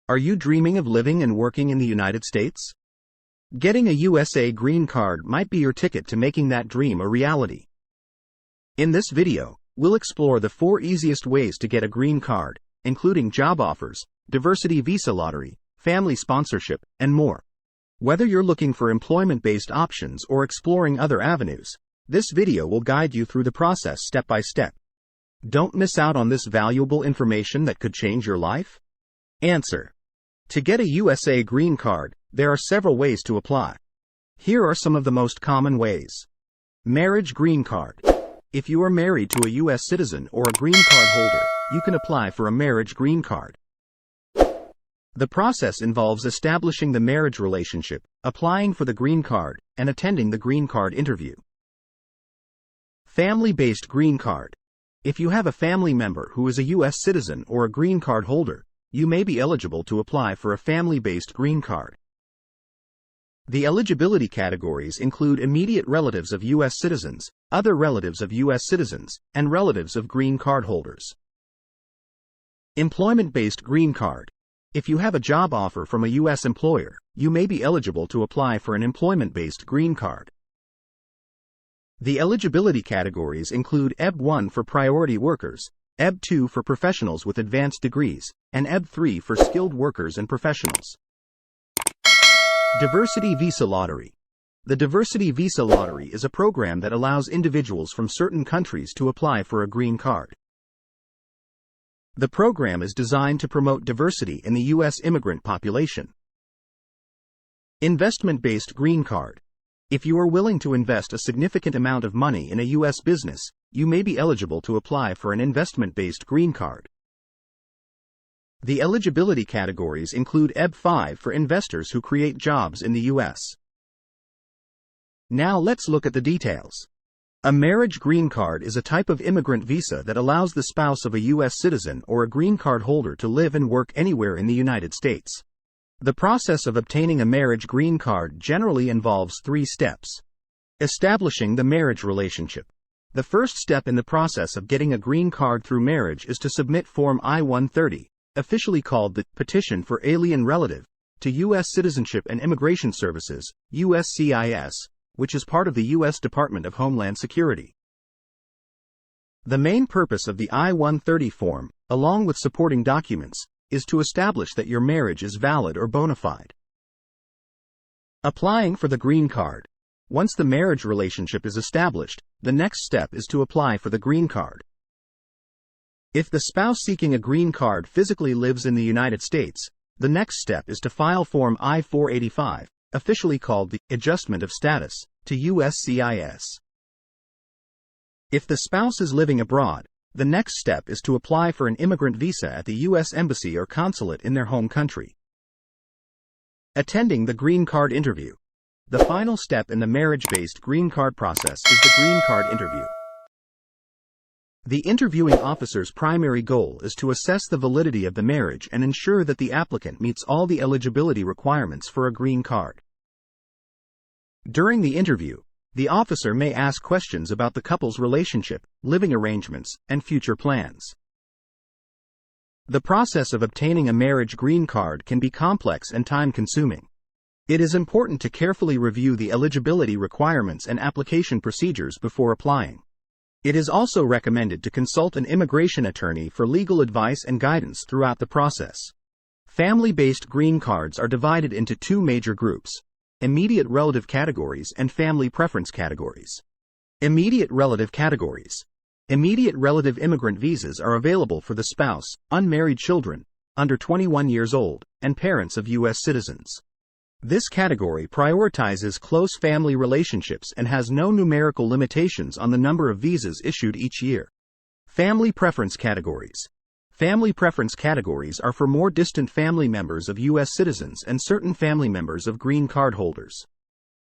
Are you dreaming of living and working in the United States? Getting a USA green card might be your ticket to making that dream a reality. In this video, we'll explore the 4 easiest ways to get a green card, including job offers, diversity visa lottery, family sponsorship, and more. Whether you're looking for employment-based options or exploring other avenues, this video will guide you through the process step by step. Don't miss out on this valuable information that could change your life. Answer. To get a USA green card, there are several ways to apply. Here are some of the most common ways. Marriage green card. If you are married to a U.S. citizen or a green card holder, you can apply for a marriage green card. The process involves establishing the marriage relationship, applying for the green card, and attending the green card interview. Family-based green card. If you have a family member who is a U.S. citizen or a green card holder, you may be eligible to apply for a family-based green card. The eligibility categories include immediate relatives of U.S. citizens, other relatives of U.S. citizens, and relatives of green card holders. Employment-based green card. If you have a job offer from a U.S. employer, you may be eligible to apply for an employment-based green card. The eligibility categories include EB-1 for priority workers, EB-2 for professionals with advanced degrees, and EB-3 for skilled workers and professionals. Diversity Visa Lottery. The Diversity Visa Lottery is a program that allows individuals from certain countries to apply for a green card. The program is designed to promote diversity in the U.S. immigrant population. Investment-based green card. If you are willing to invest a significant amount of money in a U.S. business, you may be eligible to apply for an investment-based green card. The eligibility categories include EB-5 for investors who create jobs in the U.S. Now let's look at the details. A marriage green card is a type of immigrant visa that allows the spouse of a U.S. citizen or a green card holder to live and work anywhere in the United States. The process of obtaining a marriage green card generally involves 3 steps. Establishing the marriage relationship. The first step in the process of getting a green card through marriage is to submit Form I-130, officially called the Petition for Alien Relative, to U.S. Citizenship and Immigration Services, USCIS, which is part of the U.S. Department of Homeland Security. The main purpose of the I-130 form, along with supporting documents, is to establish that your marriage is valid or bona fide. Applying for the green card. Once the marriage relationship is established, the next step is to apply for the green card. If the spouse seeking a green card physically lives in the United States, the next step is to file Form I-485, officially called the Adjustment of Status, to USCIS. If the spouse is living abroad, the next step is to apply for an immigrant visa at the U.S. Embassy or consulate in their home country. Attending the green card interview. The final step in the marriage-based green card process is the green card interview. The interviewing officer's primary goal is to assess the validity of the marriage and ensure that the applicant meets all the eligibility requirements for a green card. During the interview, the officer may ask questions about the couple's relationship, living arrangements, and future plans. The process of obtaining a marriage green card can be complex and time-consuming. It is important to carefully review the eligibility requirements and application procedures before applying. It is also recommended to consult an immigration attorney for legal advice and guidance throughout the process. Family-based green cards are divided into 2 major groups: immediate relative categories and family preference categories. Immediate relative categories. Immediate relative immigrant visas are available for the spouse, unmarried children, under 21 years old, and parents of U.S. citizens. This category prioritizes close family relationships and has no numerical limitations on the number of visas issued each year. Family preference categories. Family preference categories are for more distant family members of U.S. citizens and certain family members of green card holders.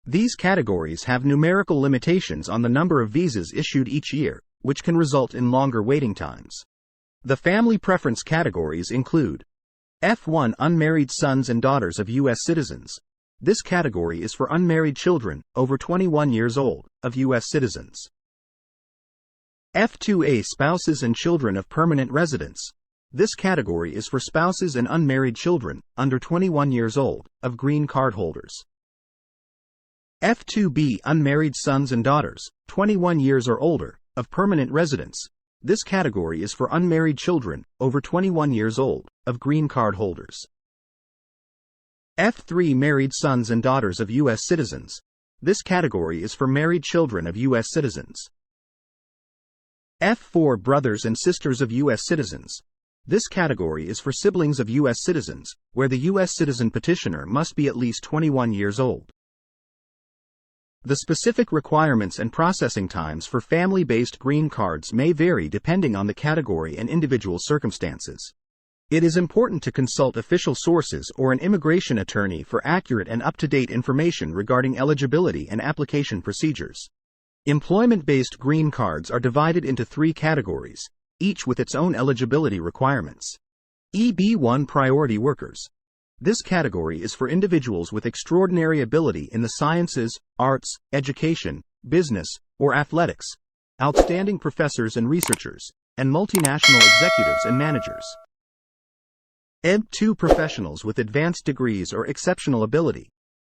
These categories have numerical limitations on the number of visas issued each year, which can result in longer waiting times. The family preference categories include F1 Unmarried sons and daughters of U.S. citizens. This category is for unmarried children, over 21 years old, of U.S. citizens. F2A Spouses and children of permanent residents. This category is for spouses and unmarried children, under 21 years old, of green card holders. F2B unmarried sons and daughters, 21 years or older, of permanent residents. This category is for unmarried children, over 21 years old, of green card holders. F3 married sons and daughters of U.S. citizens. This category is for married children of U.S. citizens. F4 brothers and sisters of U.S. citizens. This category is for siblings of U.S. citizens, where the U.S. citizen petitioner must be at least 21 years old. The specific requirements and processing times for family-based green cards may vary depending on the category and individual circumstances. It is important to consult official sources or an immigration attorney for accurate and up-to-date information regarding eligibility and application procedures. Employment-based green cards are divided into 3 categories, each with its own eligibility requirements. EB1 Priority Workers. This category is for individuals with extraordinary ability in the sciences, arts, education, business, or athletics, outstanding professors and researchers, and multinational executives and managers. EB2 Professionals with advanced degrees or exceptional ability.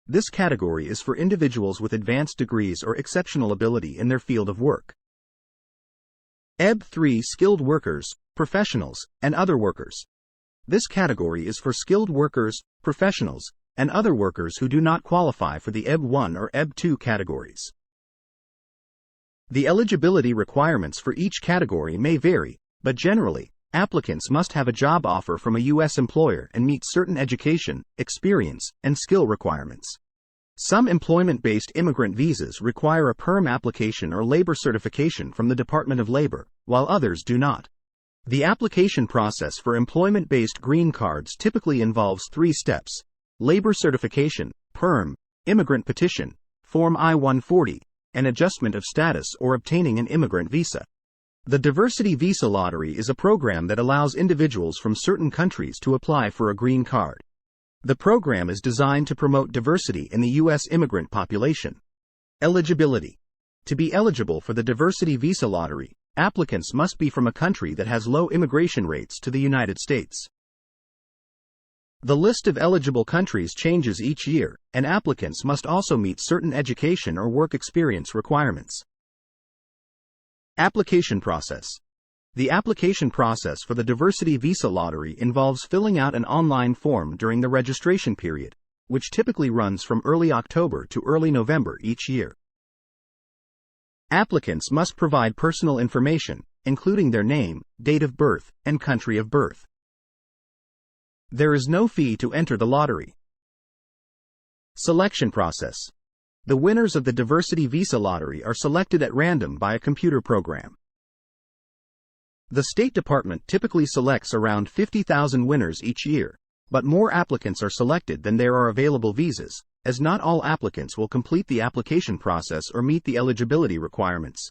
This category is for individuals with advanced degrees or exceptional ability in their field of work. EB3 Skilled Workers, Professionals, and Other Workers. This category is for skilled workers, professionals, and other workers who do not qualify for the EB1 or EB2 categories. The eligibility requirements for each category may vary, but generally, applicants must have a job offer from a U.S. employer and meet certain education, experience, and skill requirements. Some employment-based immigrant visas require a perm application or labor certification from the Department of Labor, while others do not. The application process for employment-based green cards typically involves 3 steps: labor certification, perm, immigrant petition, Form I-140, and adjustment of status or obtaining an immigrant visa. The Diversity Visa Lottery is a program that allows individuals from certain countries to apply for a green card. The program is designed to promote diversity in the U.S. immigrant population. Eligibility. To be eligible for the Diversity Visa Lottery, applicants must be from a country that has low immigration rates to the United States. The list of eligible countries changes each year, and applicants must also meet certain education or work experience requirements. Application process. The application process for the Diversity Visa Lottery involves filling out an online form during the registration period, which typically runs from early October to early November each year. Applicants must provide personal information, including their name, date of birth, and country of birth. There is no fee to enter the lottery. Selection process. The winners of the Diversity Visa Lottery are selected at random by a computer program. The State Department typically selects around 50,000 winners each year, but more applicants are selected than there are available visas, as not all applicants will complete the application process or meet the eligibility requirements.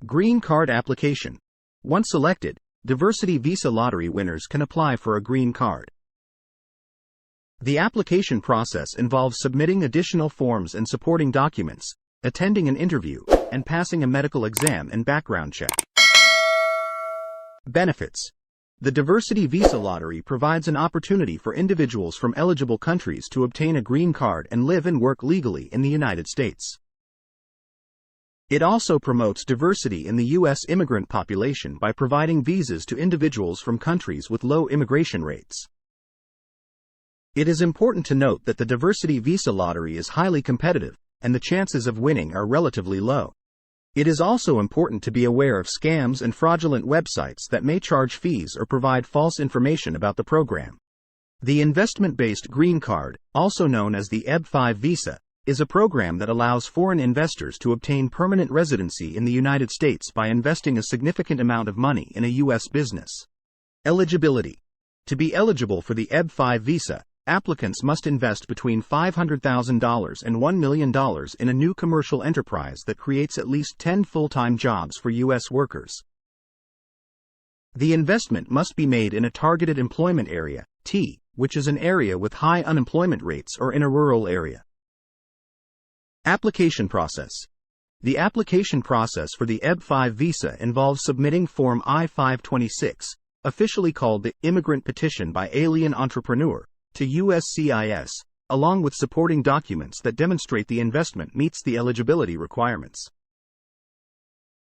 Green Card Application. Once selected, Diversity Visa Lottery winners can apply for a green card. The application process involves submitting additional forms and supporting documents, attending an interview, and passing a medical exam and background check. Benefits. The Diversity Visa Lottery provides an opportunity for individuals from eligible countries to obtain a green card and live and work legally in the United States. It also promotes diversity in the U.S. immigrant population by providing visas to individuals from countries with low immigration rates. It is important to note that the Diversity Visa Lottery is highly competitive, and the chances of winning are relatively low. It is also important to be aware of scams and fraudulent websites that may charge fees or provide false information about the program. The investment-based green card, also known as the EB5 visa, is a program that allows foreign investors to obtain permanent residency in the United States by investing a significant amount of money in a U.S. business. Eligibility. To be eligible for the EB5 visa, applicants must invest between $500,000 and $1 million in a new commercial enterprise that creates at least 10 full-time jobs for U.S. workers. The investment must be made in a targeted employment area, T, which is an area with high unemployment rates or in a rural area. Application process. The application process for the EB5 visa involves submitting Form I-526, officially called the Immigrant Petition by Alien Entrepreneur, to USCIS, along with supporting documents that demonstrate the investment meets the eligibility requirements.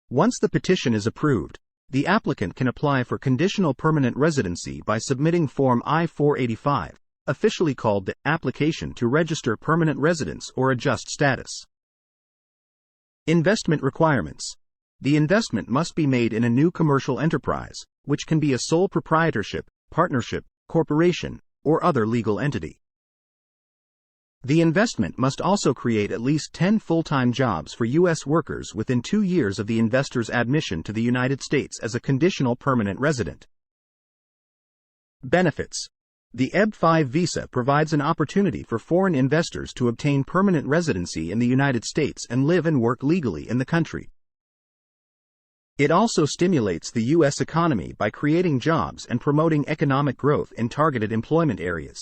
Once the petition is approved, the applicant can apply for conditional permanent residency by submitting Form I-485, officially called the Application to Register Permanent Residence or Adjust Status. Investment requirements. The investment must be made in a new commercial enterprise, which can be a sole proprietorship, partnership, corporation, or other legal entity. The investment must also create at least 10 full-time jobs for U.S. workers within 2 years of the investor's admission to the United States as a conditional permanent resident. Benefits. The EB-5 visa provides an opportunity for foreign investors to obtain permanent residency in the United States and live and work legally in the country. It also stimulates the U.S. economy by creating jobs and promoting economic growth in targeted employment areas.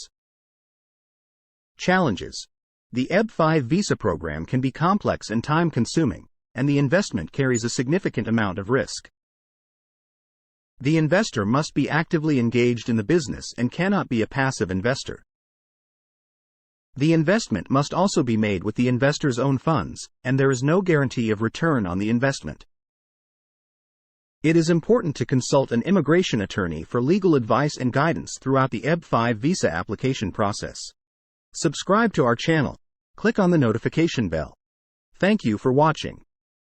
Challenges. The EB-5 visa program can be complex and time-consuming, and the investment carries a significant amount of risk. The investor must be actively engaged in the business and cannot be a passive investor. The investment must also be made with the investor's own funds, and there is no guarantee of return on the investment. It is important to consult an immigration attorney for legal advice and guidance throughout the EB-5 visa application process. Subscribe to our channel. Click on the notification bell. Thank you for watching.